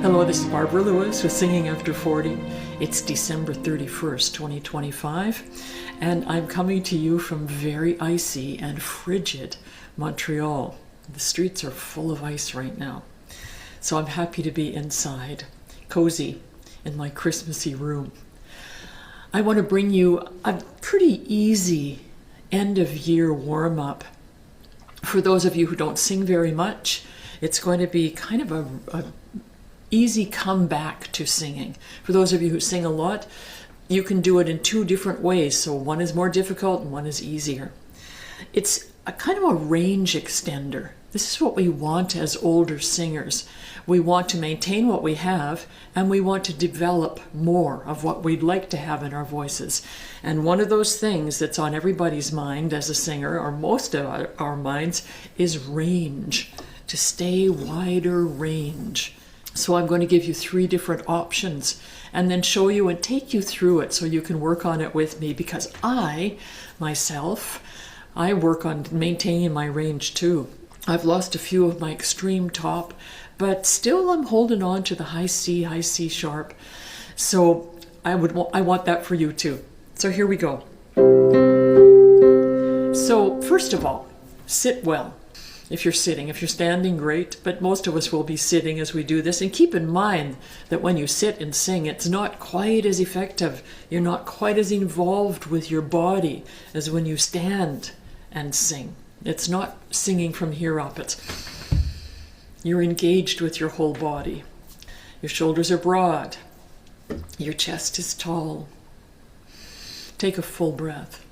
Hello, this is Barbara Lewis with Singing After 40. It's December 31st, 2025, and I'm coming to you from very icy and frigid Montreal. The streets are full of ice right now, so I'm happy to be inside, cozy, in my Christmassy room. I want to bring you a pretty easy end-of-year warm-up. For those of you who don't sing very much, it's going to be kind of a easy comeback to singing. For those of you who sing a lot, you can do it in two different ways. So one is more difficult and one is easier. It's a kind of a range extender. This is what we want as older singers. We want to maintain what we have, and we want to develop more of what we'd like to have in our voices. And one of those things that's on everybody's mind as a singer, or most of our minds, is range. To stay wider range. So I'm going to give you 3 different options and then show you and take you through it so you can work on it with me, because I work on maintaining my range too. I've lost a few of my extreme top, but still I'm holding on to the high C sharp. So I want that for you too. So here we go. So first of all, sit well. If you're sitting. If you're standing, great, but most of us will be sitting as we do this. And keep in mind that when you sit and sing, it's not quite as effective. You're not quite as involved with your body as when you stand and sing. It's not singing from here up. You're engaged with your whole body. Your shoulders are broad. Your chest is tall. Take a full breath.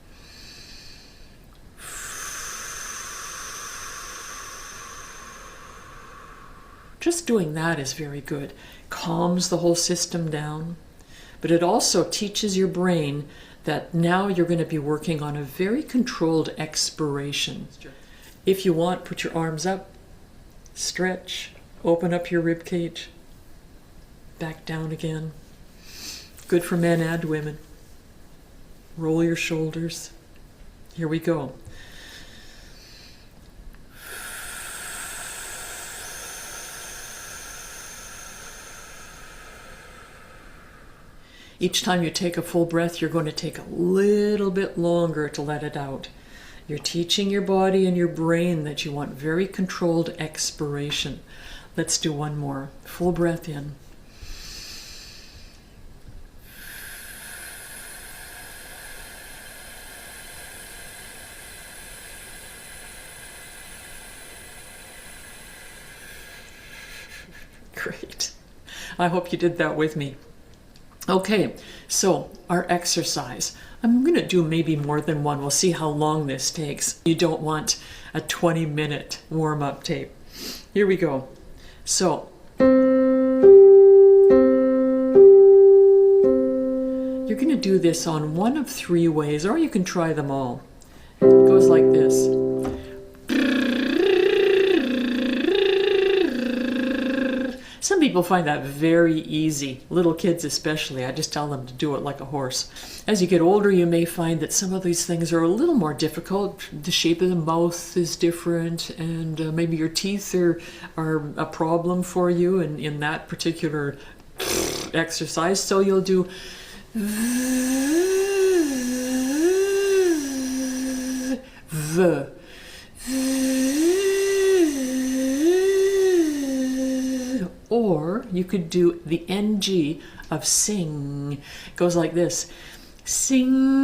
Just doing that is very good. Calms the whole system down, but it also teaches your brain that now you're going to be working on a very controlled expiration. If you want, put your arms up, stretch, open up your rib cage, back down again. Good for men and women. Roll your shoulders. Here we go. Each time you take a full breath, you're going to take a little bit longer to let it out. You're teaching your body and your brain that you want very controlled expiration. Let's do one more. Full breath in. Great. I hope you did that with me. Okay, so our exercise. I'm going to do maybe more than one. We'll see how long this takes. You don't want a 20-minute warm-up tape. Here we go. So, you're going to do this on one of 3 ways, or you can try them all. It goes like this. Some people find that very easy, little kids especially. I just tell them to do it like a horse. As you get older, you may find that some of these things are a little more difficult. The shape of the mouth is different, and maybe your teeth are a problem for you in that particular exercise. So you'll do or you could do the NG of sing. It goes like this. Sing.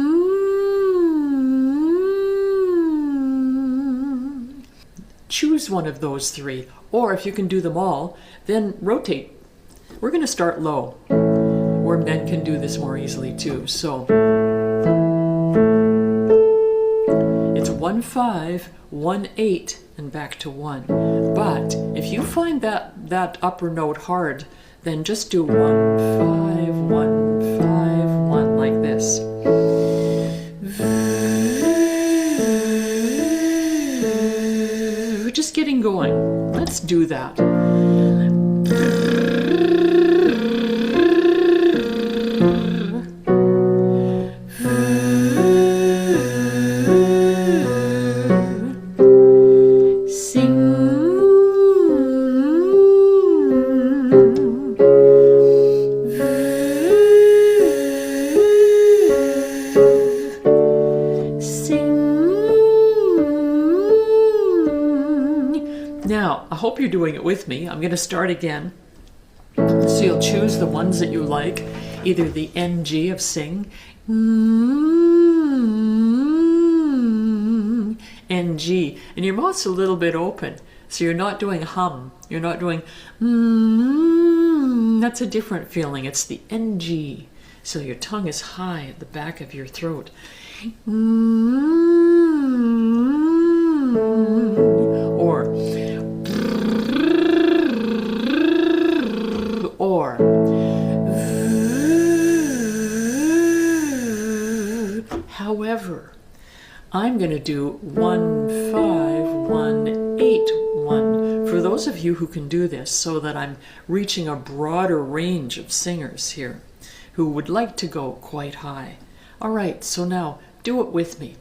Choose one of those 3. Or if you can do them all, then rotate. We're going to start low, where men can do this more easily too. So it's 1-5, 1-8, and back to 1. But if you find that upper note hard, then just do 1-5, 1-5, 1 like this. We're just getting going. Let's do that. Sing. Now, I hope you're doing it with me. I'm going to start again. So you'll choose the ones that you like, either the NG of sing, NG, and your mouth's a little bit open. So you're not doing hum. You're not doing that's a different feeling. It's the NG. So your tongue is high at the back of your throat. Or however, I'm going to do 1 5 1 8 1 for those of you who can do this, so that I'm reaching a broader range of singers here who would like to go quite high. All right, so now do it with me.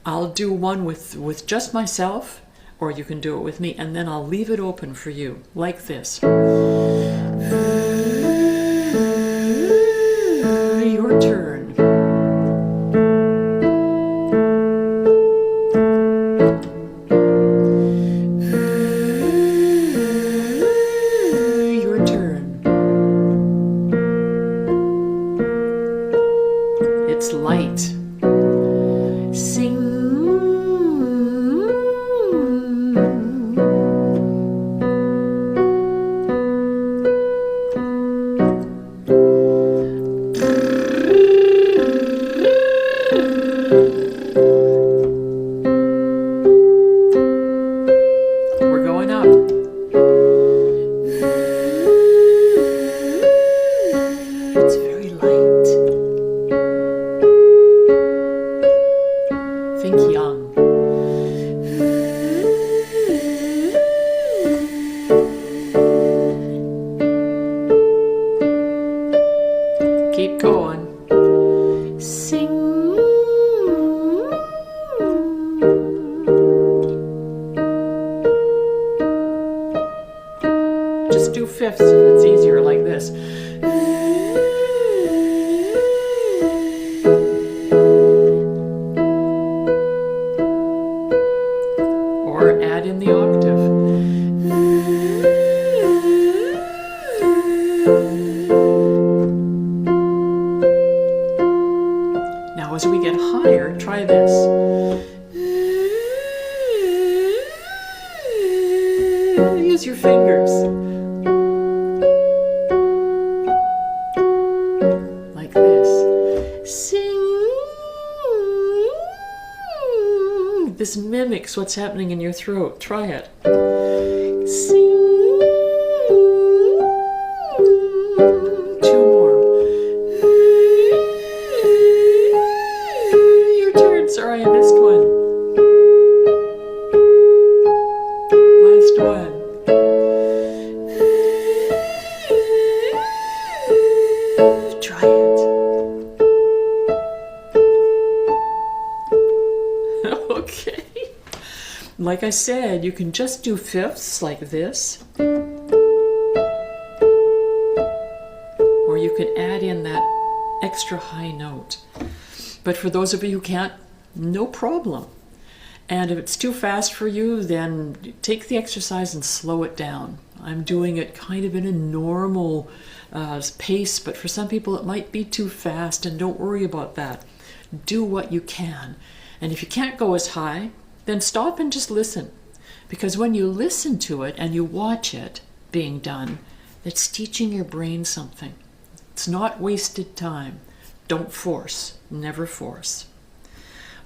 I'll do one with just myself, or you can do it with me, and then I'll leave it open for you, like this. Your turn. Your turn. It's light. Sing. We're going up. It's very light. Think young. Keep going. Sing. Just do fifths if it's easier, like this. Or add in the octave. Now as we get higher, try this. Use your fingers. Like this. Sing. This mimics what's happening in your throat. Try it. Sing. 2 more. Your turn. Sorry, I missed one. Last one. Try it. Okay. Like I said, you can just do fifths like this, or you can add in that extra high note. But for those of you who can't, no problem. And if it's too fast for you, then take the exercise and slow it down. I'm doing it kind of in a normal pace, but for some people it might be too fast, and don't worry about that. Do what you can. And if you can't go as high, then stop and just listen. Because when you listen to it and you watch it being done, it's teaching your brain something. It's not wasted time. Don't force. Never force.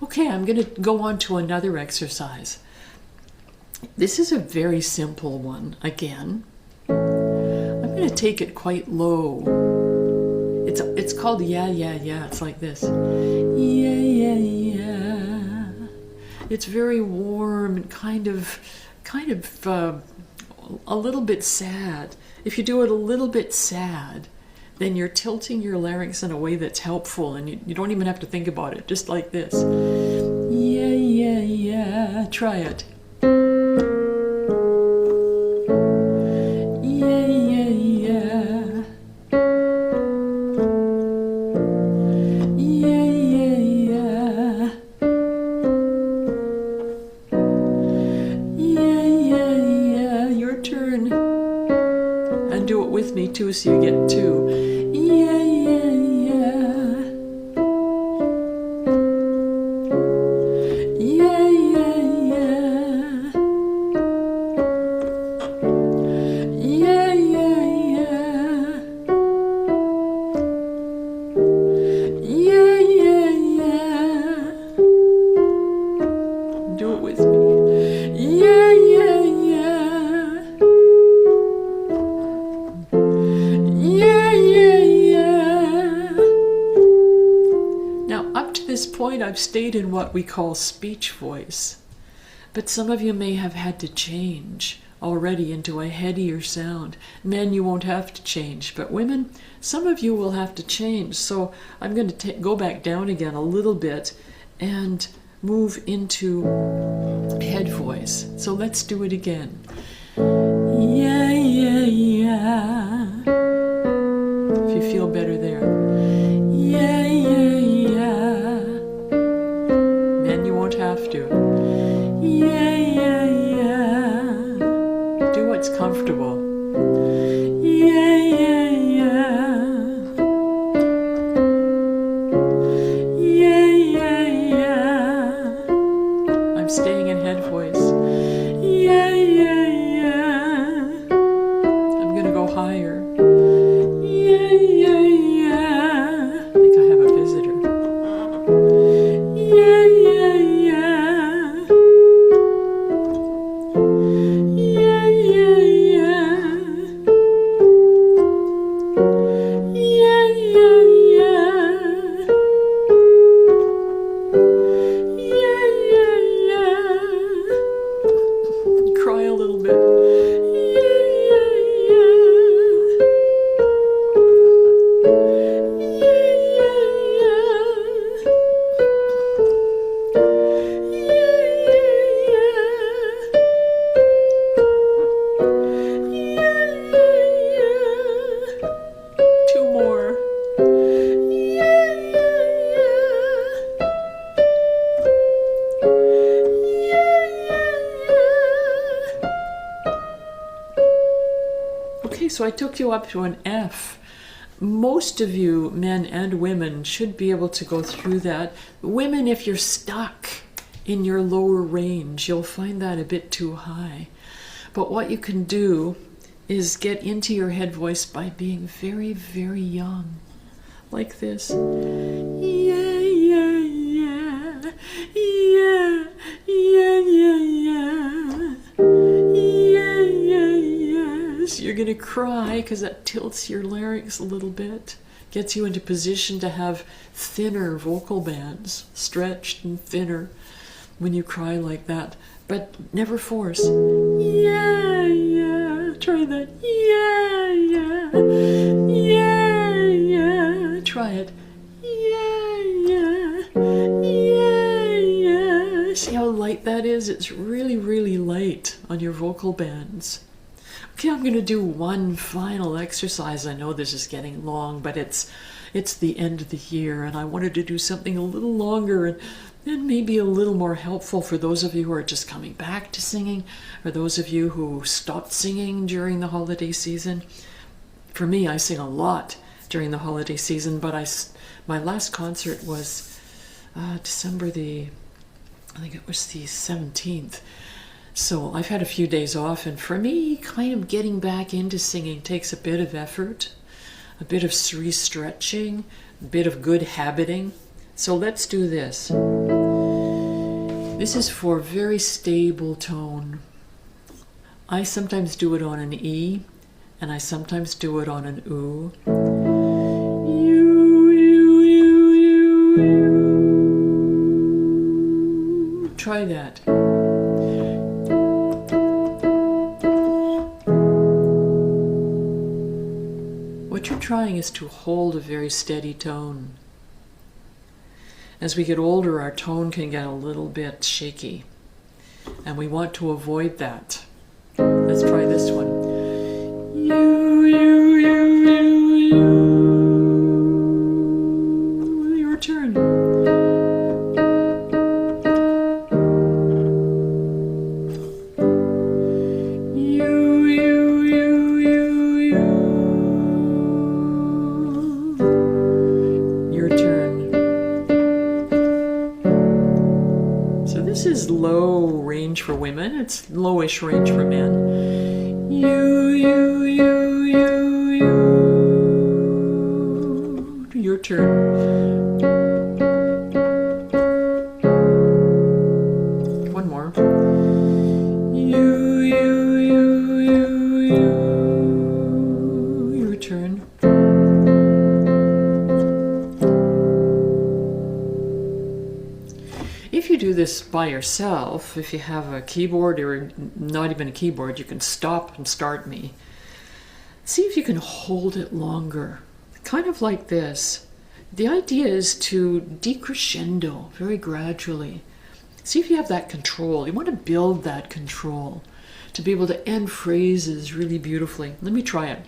Okay, I'm going to go on to another exercise. This is a very simple one. Again, I'm going to take it quite low. It's called yeah, yeah, yeah. It's like this. Yeah, yeah, yeah. It's very warm and kind of a little bit sad. If you do it a little bit sad, then you're tilting your larynx in a way that's helpful, and you don't even have to think about it. Just like this. Yeah, yeah, yeah. Try it. Yeah, yeah, yeah. Yeah, yeah, yeah. Yeah, yeah, yeah. with me too, so you get two. Yeah, yeah, yeah. Yeah, yeah, yeah. Yeah, yeah, yeah. Yeah, yeah, yeah. Do it with me. Yeah, yeah, yeah. Yeah, yeah, yeah. Now, up to this point, I've stayed in what we call speech voice. But some of you may have had to change already into a headier sound. Men, you won't have to change, but women, some of you will have to change. So I'm going to go back down again a little bit and move into head voice. So let's do it again. Yeah, yeah, yeah. If you feel better there. Yeah, yeah, yeah. Men, you won't have to. Yeah, yeah, yeah. Do what's comfortable. Yeah, yeah, yeah. Yeah, yeah, yeah. I'm staying in head voice. Yeah, yeah, yeah. I'm gonna go higher. Yeah, yeah, yeah. I think I have a visitor. Yeah, yeah, yeah. Yeah, yeah, yeah. Yeah, yeah, yeah. Yeah, yeah, yeah. Cry a little bit. Yeah, yeah, yeah. Yeah, yeah, yeah. Yeah, yeah, yeah. Yeah, yeah, yeah. Two more. Yeah, yeah, yeah. Yeah, yeah, yeah. Okay, so I took you up to an F. Most of you, men and women, should be able to go through that. Women, if you're stuck in your lower range, you'll find that a bit too high. But what you can do is get into your head voice by being very, very young. Like this. Yeah, yeah, yeah. Yeah, yeah, yeah, yeah. Yeah, yeah, yeah. So you're going to cry because that tilts your larynx a little bit. Gets you into position to have thinner vocal bands, stretched and thinner when you cry like that. But never force. Yeah, yeah. Try that. Yeah, yeah. Yeah, yeah. Try it. Yeah, yeah. Yeah, yeah. See how light that is? It's really, really light on your vocal bands. Okay, I'm going to do one final exercise. I know this is getting long, but it's the end of the year, and I wanted to do something a little longer and maybe a little more helpful for those of you who are just coming back to singing, or those of you who stopped singing during the holiday season. For me, I sing a lot during the holiday season, but my last concert was December I think it was the 17th. So I've had a few days off, and for me, kind of getting back into singing takes a bit of effort, a bit of re-stretching, a bit of good habiting. So let's do this. This is for very stable tone. I sometimes do it on an E, and I sometimes do it on an oo. Try that. What you're trying is to hold a very steady tone. As we get older, our tone can get a little bit shaky, and we want to avoid that. Let's try this one. Your turn. for women, it's lowish range for men. You. Your turn. One more. You. Your turn. If you do this by yourself, if you have a keyboard or not even a keyboard, you can stop and start me. See if you can hold it longer, kind of like this. The idea is to decrescendo very gradually. See if you have that control. You want to build that control to be able to end phrases really beautifully. Let me try it.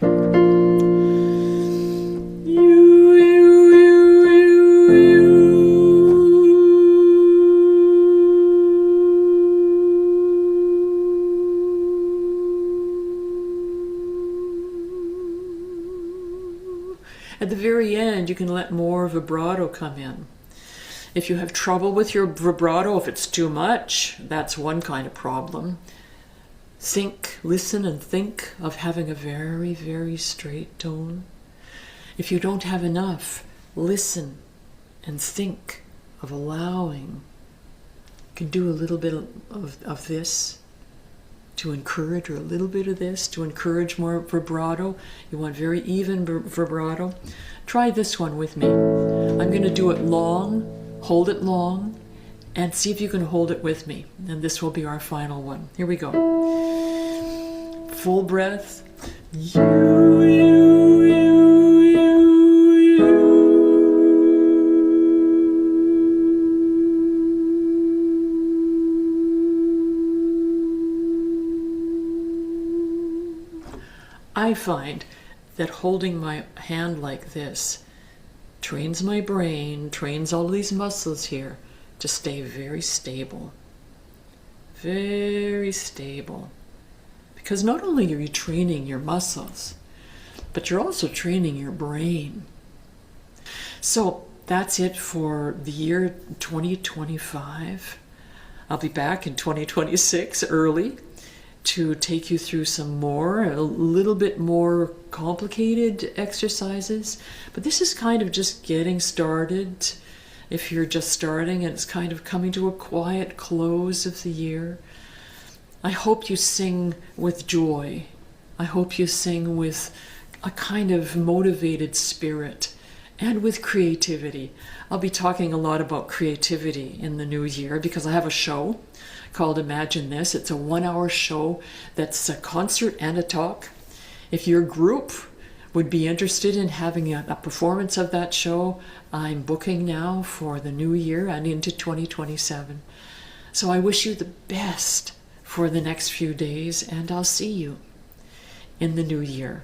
At the very end, you can let more vibrato come in. If you have trouble with your vibrato, if it's too much, that's one kind of problem. Listen and think of having a very, very straight tone. If you don't have enough, listen and think of allowing. You can do a little bit of this to encourage, or a little bit of this to encourage more vibrato. You want very even vibrato. Try this one with me. I'm going to do it long, hold it long, and see if you can hold it with me. And this will be our final one. Here we go. Full breath. I find that holding my hand like this trains my brain, trains all these muscles here to stay very stable. Very stable. Because not only are you training your muscles, but you're also training your brain. So that's it for the year 2025. I'll be back in 2026 early to take you through some more, a little bit more complicated exercises. But this is kind of just getting started. If you're just starting and it's kind of coming to a quiet close of the year, I hope you sing with joy. I hope you sing with a kind of motivated spirit and with creativity. I'll be talking a lot about creativity in the new year because I have a show called Imagine This. It's a 1-hour show that's a concert and a talk. If your group would be interested in having a performance of that show, I'm booking now for the new year and into 2027. So I wish you the best for the next few days, and I'll see you in the new year.